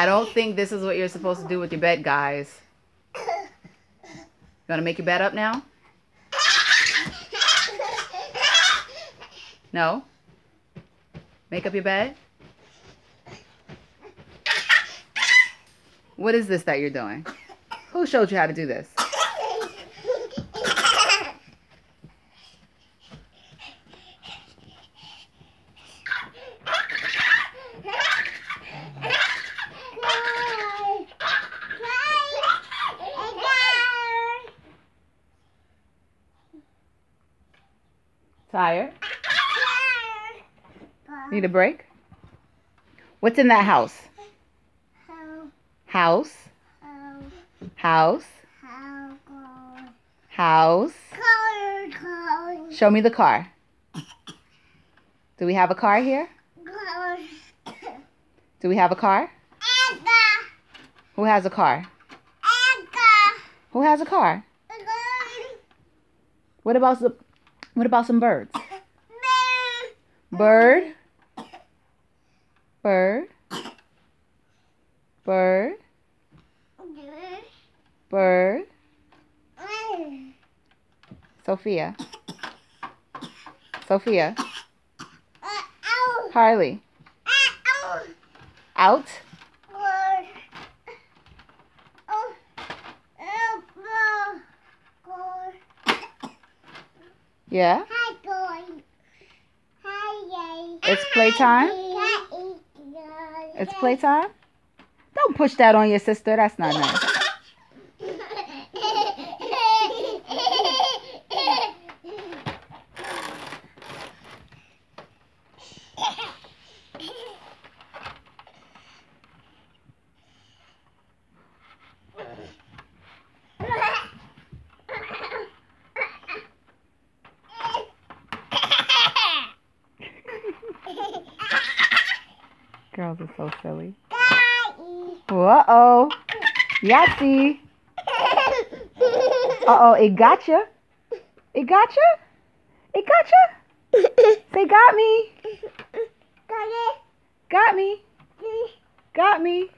I don't think this is what you're supposed to do with your bed, guys. You want to make your bed up now? No? Make up your bed? What is this that you're doing? Who showed you how to do this? Tired? Need a break? What's in that house? House. House. House. Show me the car. Do we have a car here? Do we have a car? Who has a car? Who has a car? What about some birds? Bird. Bird. Bird. Bird. Sophia. Sophia. Harley. Out. Yeah? It's playtime? It's playtime? Don't push that on your sister. That's not nice. Girls are so silly. Uh-oh. Yahtzee. Uh-oh, it got you. It got you? It got you? Say, got me. Got me. Got me.